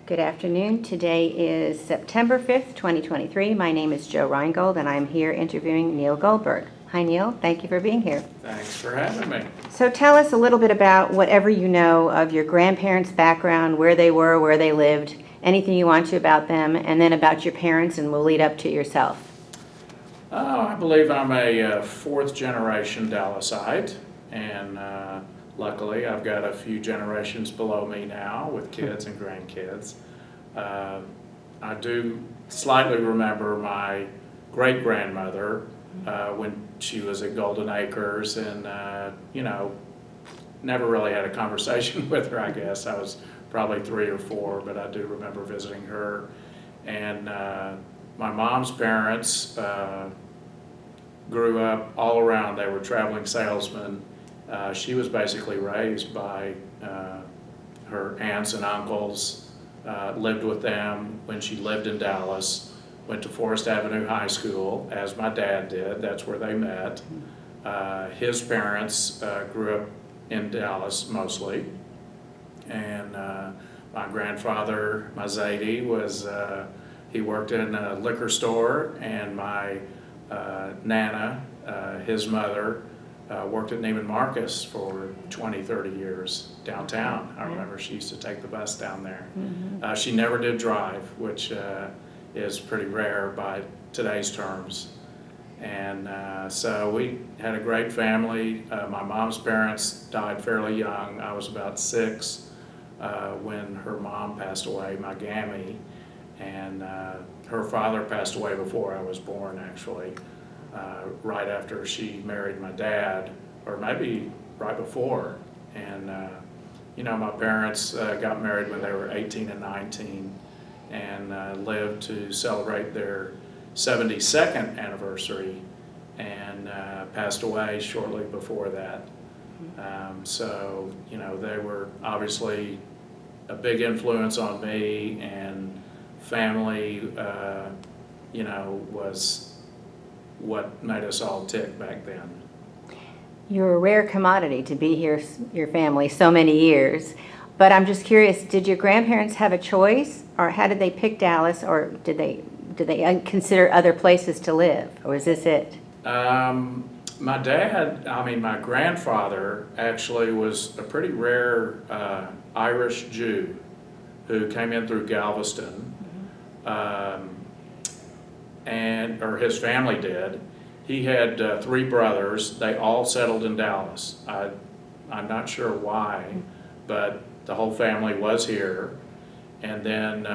Good afternoon. Today is September 5th, 2023. My name is Joe Reingold, and I'm here interviewing Neil Goldberg. Hi, Neil. Thank you for being here. Thanks for having me. So tell us a little bit about whatever you know of your grandparents' background, where they were, where they lived, anything you want to about them, and then about your parents, and we'll lead up to yourself. I believe I'm a fourth generation Dallasite, and luckily I've got a few generations below me now with kids and grandkids. I do slightly remember my great-grandmother when she was at Golden Acres, and never really had a conversation with her, I guess. I was probably 3 or 4, but I do remember visiting her. And my mom's parents grew up all around. They were traveling salesmen. She was basically raised by her aunts and uncles, lived with them when she lived in Dallas, went to Forest Avenue High School, as my dad did. That's where they met. His parents grew up in Dallas mostly. And my grandfather, my Zadie, he worked in a liquor store, and my Nana, his mother, worked at Neiman Marcus for 20, 30 years downtown. I remember she used to take the bus down there. Mm-hmm. She never did drive, which is pretty rare by today's terms. And so we had a great family. My mom's parents died fairly young. I was about 6 when her mom passed away, my Gammy. And her father passed away before I was born, actually, right after she married my dad, or maybe right before. And, my parents got married when they were 18 and 19 and lived to celebrate their 72nd anniversary, and passed away shortly before that. So, they were obviously a big influence on me, and family, was what made us all tick back then. You're a rare commodity to be here, your family, so many years. But I'm just curious, did your grandparents have a choice, or how did they pick Dallas, or did they consider other places to live, or was this it? My grandfather actually was a pretty rare Irish Jew who came in through Galveston, or his family did. He had 3 brothers. They all settled in Dallas. I'm not sure why, but the whole family was here. And then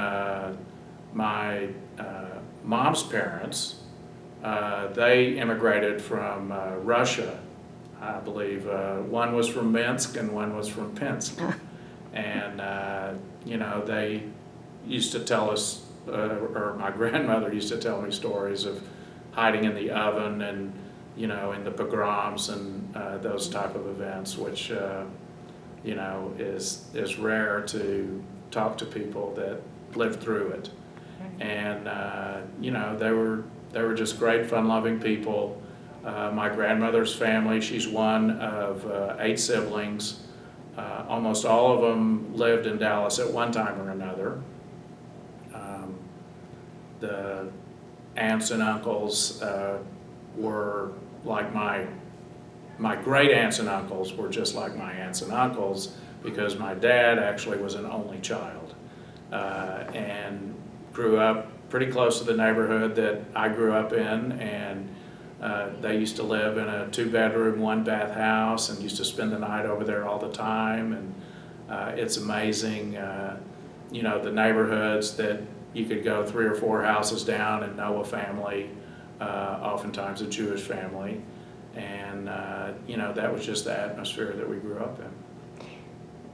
my mom's parents, they immigrated from Russia, I believe. One was from Minsk and one was from Pinsk. And, they used to tell us, or my grandmother used to tell me stories of hiding in the oven and, in the pogroms and those type of events, which, is rare to talk to people that lived through it. And, they were just great, fun-loving people. My grandmother's family, she's one of 8 siblings. Almost all of them lived in Dallas at one time or another. The aunts and uncles were like my great aunts and uncles were just like my aunts and uncles, because my dad actually was an only child and grew up pretty close to the neighborhood that I grew up in, and they used to live in a 2-bedroom, 1-bath house and used to spend the night over there all the time. And it's amazing, the neighborhoods that you could go 3 or 4 houses down and know a family, oftentimes a Jewish family. And, that was just the atmosphere that we grew up in.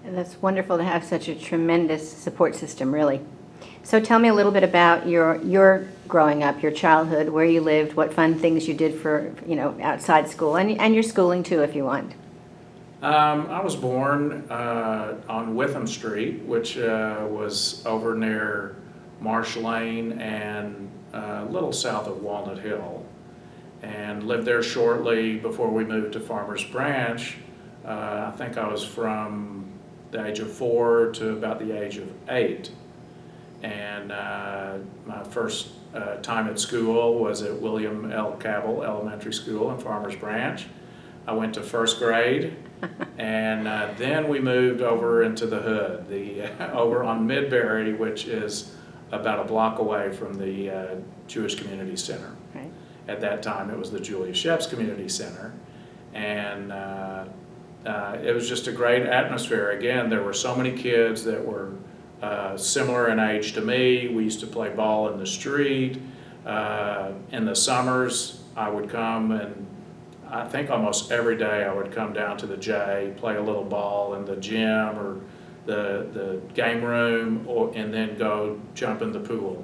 And that's wonderful to have such a tremendous support system, really. So tell me a little bit about your growing up, your childhood, where you lived, what fun things you did for, outside school, and your schooling too, if you want. I was born on Witham Street, which was over near Marsh Lane and a little south of Walnut Hill, and lived there shortly before we moved to Farmers Branch. I think I was from the age of 4 to about the age of 8. And my first time at school was at William L. Cabell Elementary School in Farmers Branch. I went to first grade, and then we moved over into the hood, over on Midbury, which is about a block away from the Jewish Community Center. Right. At that time, it was the Julia Sheps Community Center, and it was just a great atmosphere. Again, there were so many kids that were similar in age to me. We used to play ball in the street. In the summers, I would come, and I think almost every day I would come down to the J, play a little ball in the gym or the game room, and then go jump in the pool.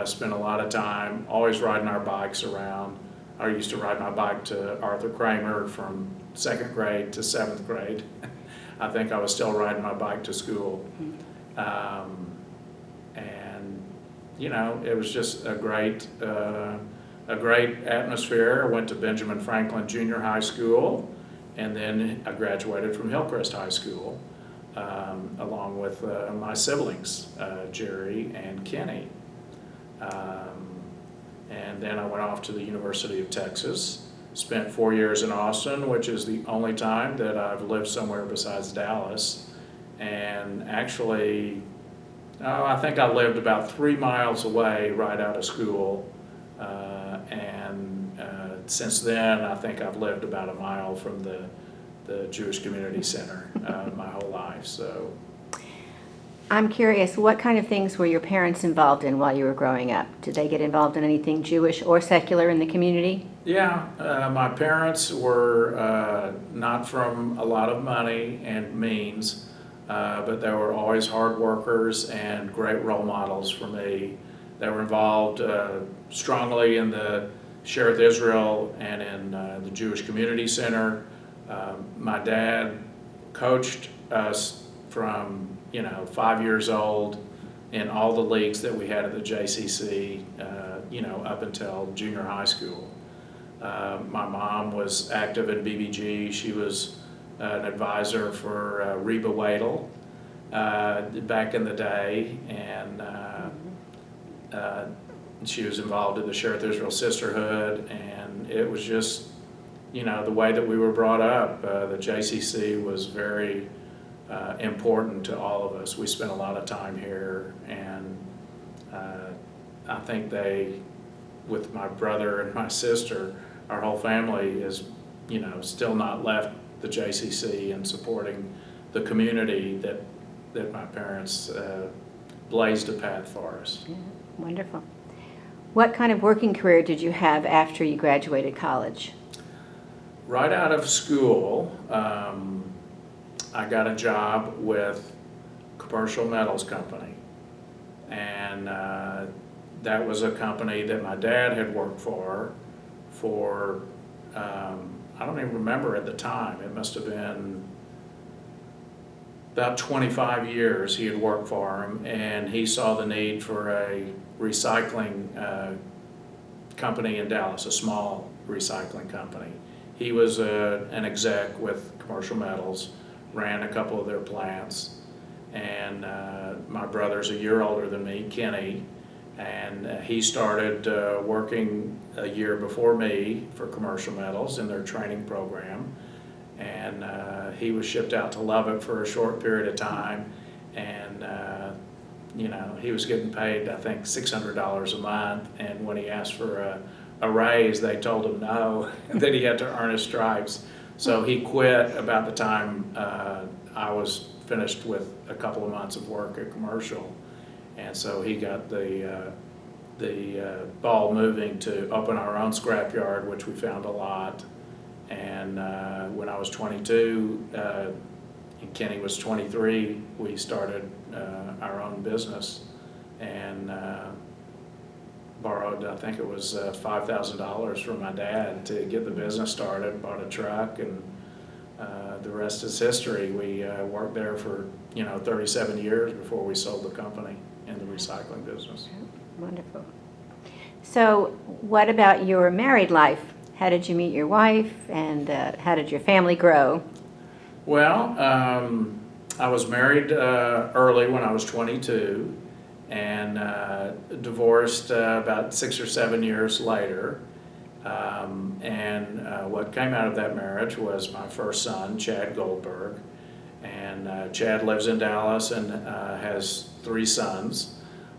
Spent a lot of time always riding our bikes around. I used to ride my bike to Arthur Kramer from 2nd grade to 7th grade. I think I was still riding my bike to school. And you know, it was just a great atmosphere. I went to Benjamin Franklin Junior High School, and then I graduated from Hillcrest High School, along with my siblings, Jerry and Kenny. And then I went off to the University of Texas, spent 4 years in Austin, which is the only time that I've lived somewhere besides Dallas. And actually, I think I lived about 3 miles away right out of school. Since then, I think I've lived about a mile from the Jewish Community Center my whole life. So, I'm curious, what kind of things were your parents involved in while you were growing up? Did they get involved in anything Jewish or secular in the community? yeah, my parents were not from a lot of money and means, but they were always hard workers and great role models for me. They were involved strongly in the Shereth Israel and in the Jewish Community Center. My dad coached us from 5 years old in all the leagues that we had at the JCC, up until junior high school. My mom was active in BBG. She was an advisor for Reba Wadle back in the day, and she was involved in the Shereth Israel Sisterhood, and it was just, the way that we were brought up. The JCC was very important to all of us. We spent a lot of time here, and I think with my brother and my sister, our whole family is, still not left the JCC and supporting the community that my parents blazed a path for us. Yeah, wonderful. What kind of working career did you have after you graduated college? Right out of school, I got a job with Commercial Metals Company, and that was a company that my dad had worked for I don't even remember at the time, it must have been about 25 years he had worked for him, and he saw the need for a recycling company in Dallas, a small recycling company. He was an exec with Commercial Metals, ran a couple of their plants, and my brother's a year older than me, Kenny, and he started working a year before me for Commercial Metals in their training program, and he was shipped out to Lubbock for a short period of time, and he was getting paid, I think, $600 a month, and when he asked for a raise, they told him no, that he had to earn his stripes. So he quit about the time I was finished with a couple of months of work at Commercial. And so he got the ball moving to open our own scrapyard, which we found a lot. And when I was 22 and Kenny was 23, we started our own business, and borrowed, I think it was $5,000 from my dad to get the business started, bought a truck, and the rest is history. We worked there for 37 years before we sold the company in the recycling business. Wonderful. So what about your married life? How did you meet your wife, and how did your family grow? Well, I was married early when I was 22, and divorced about 6 or 7 years later. What came out of that marriage was my first son, Chad Goldberg. And Chad lives in Dallas and has 3 sons,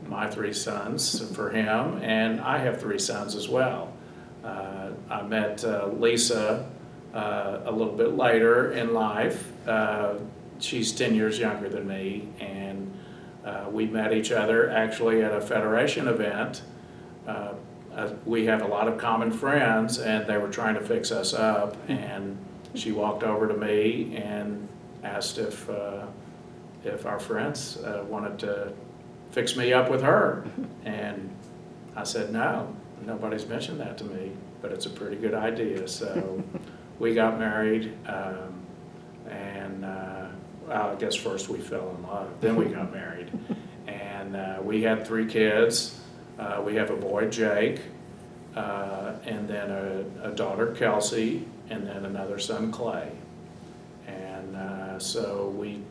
my 3 sons for him, and I have 3 sons as well. I met Lisa a little bit later in life. She's 10 years younger than me, and we met each other actually at a Federation event. We have a lot of common friends, and they were trying to fix us up, and she walked over to me and asked if our friends wanted to fix me up with her. And I said, no, nobody's mentioned that to me, but it's a pretty good idea. So we got married, and I guess first we fell in love, then we got married. And we had 3 kids. We have a boy, Jake, and then a daughter, Kelsey, and then another son, Clay. And so we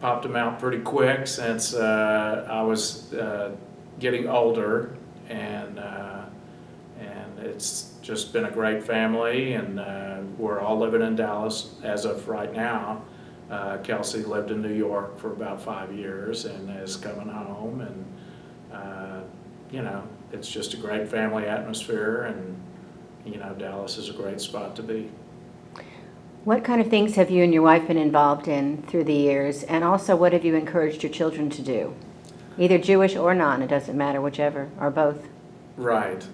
popped them out pretty quick since I was getting older, and it's just been a great family, and we're all living in Dallas as of right now. Kelsey lived in New York for about 5 years and is coming home, and it's just a great family atmosphere, and Dallas is a great spot to be. What kind of things have you and your wife been involved in through the years, and also what have you encouraged your children to do? Either Jewish or non, it doesn't matter, whichever, or both. Right.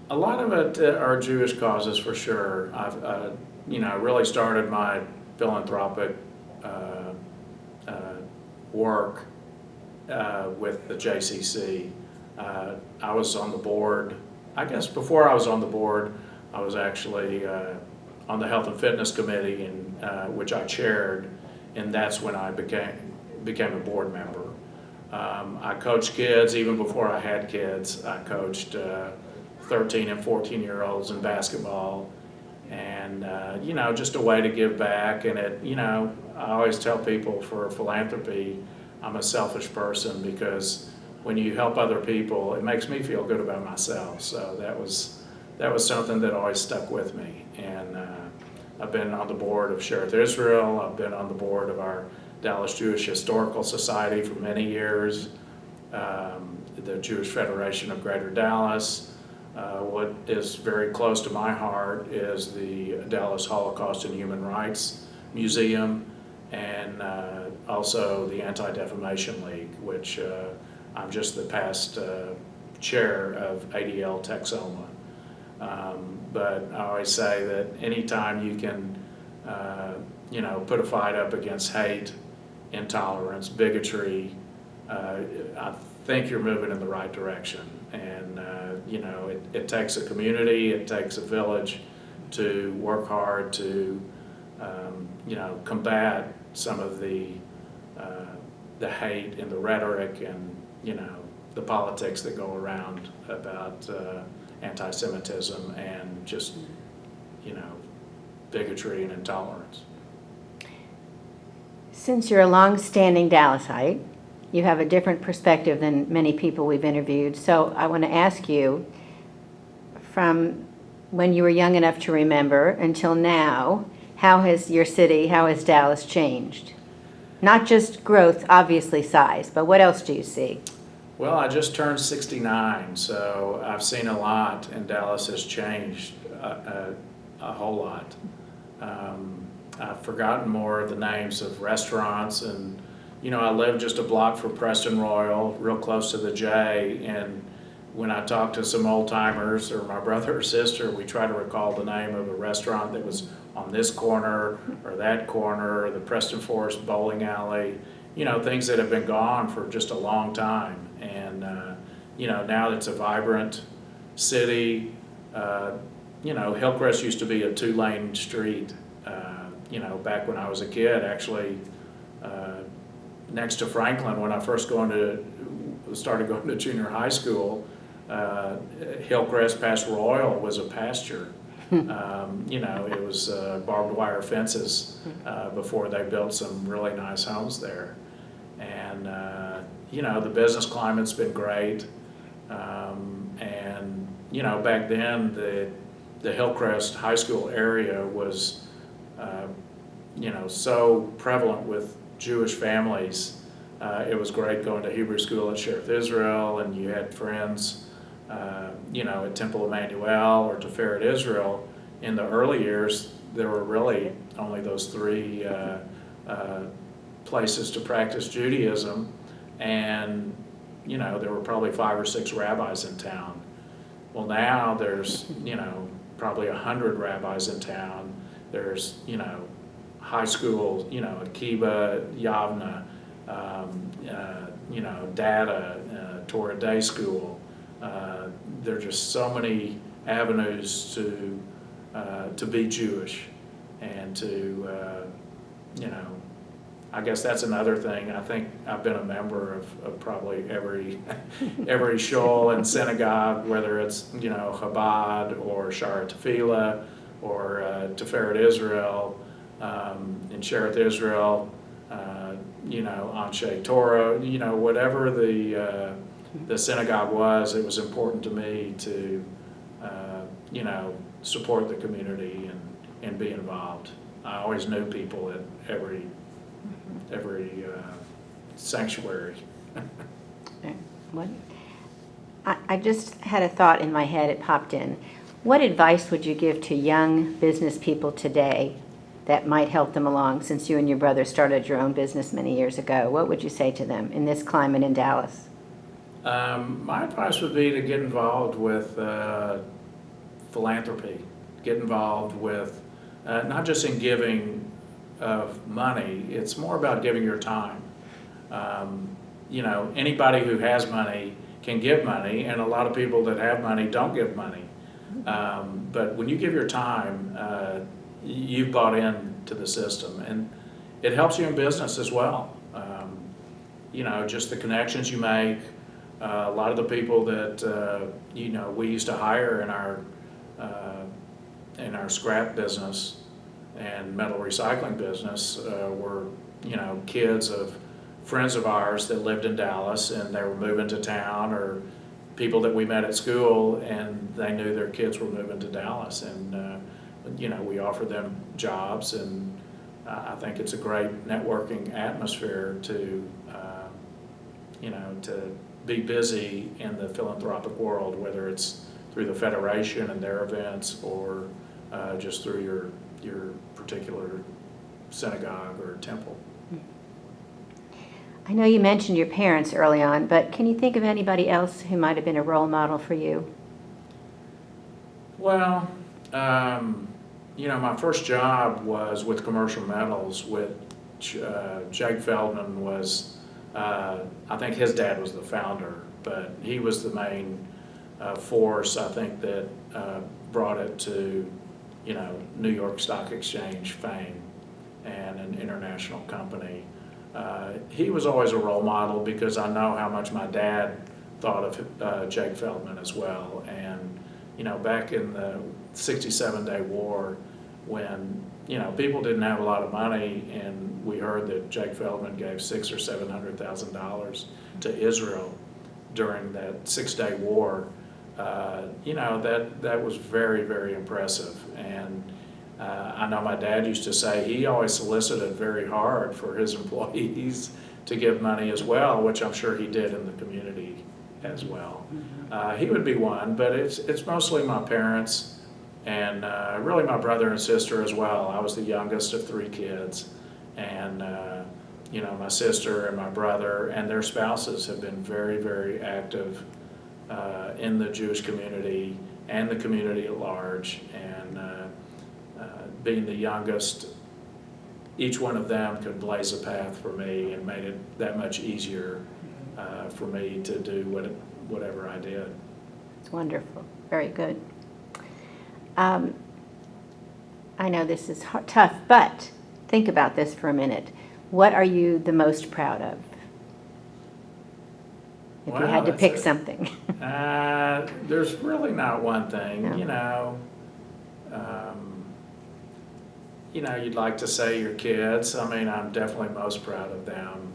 A lot of it are Jewish causes for sure. I've really started my philanthropic work with the JCC. I was on the board, I guess before I was on the board, I was actually on the Health and Fitness Committee, which I chaired, and that's when I became a board member. I coached kids even before I had kids. I coached 13 and 14-year-olds in basketball, and just a way to give back. And I always tell people, for philanthropy, I'm a selfish person, because when you help other people, it makes me feel good about myself. So that was something that always stuck with me. And I've been on the board of Shereth Israel. I've been on the board of our Dallas Jewish Historical Society for many years, the Jewish Federation of Greater Dallas. What is very close to my heart is the Dallas Holocaust and Human Rights Museum, and also the Anti-Defamation League, which I'm just the past chair of ADL Texoma. But I always say that anytime you can, put a fight up against hate, intolerance, bigotry, I think you're moving in the right direction. And, it takes a community, it takes a village to work hard to, combat some of the hate and the rhetoric and, the politics that go around about anti-Semitism and just, bigotry and intolerance. Since you're a long-standing Dallasite, you have a different perspective than many people we've interviewed. So I want to ask you, from when you were young enough to remember until now, how has your city, how has Dallas changed? Not just growth, obviously size, but what else do you see? Well, I just turned 69, so I've seen a lot, and Dallas has changed a whole lot. I've forgotten more of the names of restaurants, and I live just a block from Preston Royal, real close to the J, and when I talk to some old timers or my brother or sister, we try to recall the name of a restaurant that was on this corner or that corner, or the Preston Forest bowling alley, things that have been gone for just a long time. And, now it's a vibrant city. Hillcrest used to be a 2-lane street, back when I was a kid, actually, next to Franklin, when I first started going to junior high school, Hillcrest past Royal was a pasture. It was barbed wire fences before they built some really nice homes there. And, the business climate's been great. And, back then, the Hillcrest High School area was, so prevalent with Jewish families. It was great going to Hebrew school at Sheriff Israel, and you had friends, at Temple Emmanuel or Tiferet Israel. In the early years, there were really only those three places to practice Judaism, and there were probably 5 or 6 rabbis in town. Well, now there's probably 100 rabbis in town. There's high school, Akiba, Yavna, Data, Torah Day School. There are just so many avenues to be Jewish, and to I guess that's another thing. I think I've been a member of probably every shul and synagogue, whether it's Chabad or Shara Tefillah or Tiferet Israel, in Sheret Israel, Anshe Torah, whatever the synagogue was, it was important to me to support the community and be involved. I always knew people at every sanctuary. What? I just had a thought in my head, it popped in. What advice would you give to young business people today that might help them along, since you and your brother started your own business many years ago? What would you say to them in this climate in Dallas? My advice would be to get involved with philanthropy, get involved with not just in giving of money, it's more about giving your time. Anybody who has money can give money, and a lot of people that have money don't give money. But when you give your time, you've bought into the system, and it helps you in business as well. Just the connections you make. A lot of the people that we used to hire in our scrap business and metal recycling business were kids of friends of ours that lived in Dallas, and they were moving to town, or people that we met at school, and they knew their kids were moving to Dallas, and we offered them jobs, and I think it's a great networking atmosphere to to be busy in the philanthropic world, whether it's through the Federation and their events, or just through your particular synagogue or temple. I know you mentioned your parents early on, but can you think of anybody else who might have been a role model for you? Well, my first job was with Commercial Metals, with Jake Feldman was, I think his dad was the founder, but he was the main force, I think, that brought it to, New York Stock Exchange fame and an international company. He was always a role model because I know how much my dad thought of Jake Feldman as well. And, back in the 67-day war, when, people didn't have a lot of money, and we heard that Jake Feldman gave $600,000 or $700,000 to Israel during that 6-day war, that was very, very impressive. And I know my dad used to say he always solicited very hard for his employees to give money as well, which I'm sure he did in the community as well. He would be one, but it's mostly my parents and really my brother and sister as well. I was the youngest of 3 kids, and my sister and my brother and their spouses have been very, very active in the Jewish community and the community at large. And being the youngest, each one of them could blaze a path for me and made it that much easier for me to do whatever I did. It's wonderful. Very good. I know this is tough, but think about this for a minute. What are you the most proud of? If you had to pick something. There's really not one thing, No. You'd like to say your kids. I mean, I'm definitely most proud of them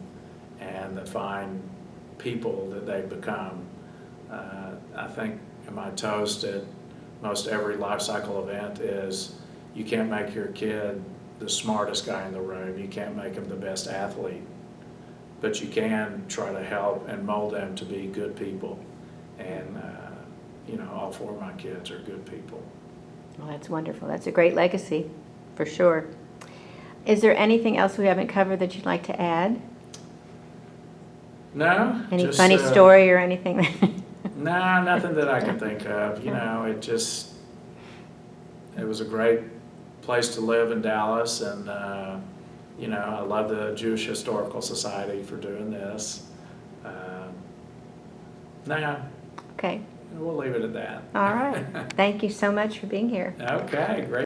and the fine, people that they've become. I think my toast at most every life cycle event is you can't make your kid the smartest guy in the room. You can't make him the best athlete, but you can try to help and mold them to be good people. And, all four of my kids are good people. Well, that's wonderful. That's a great legacy, for sure. Is there anything else we haven't covered that you'd like to add? No. Any just, funny story or anything? No, nothing that I can think of. It was a great place to live in Dallas, and, I love the Jewish Historical Society for doing this. Okay. We'll leave it at that. All right. Thank you so much for being here. Okay, great.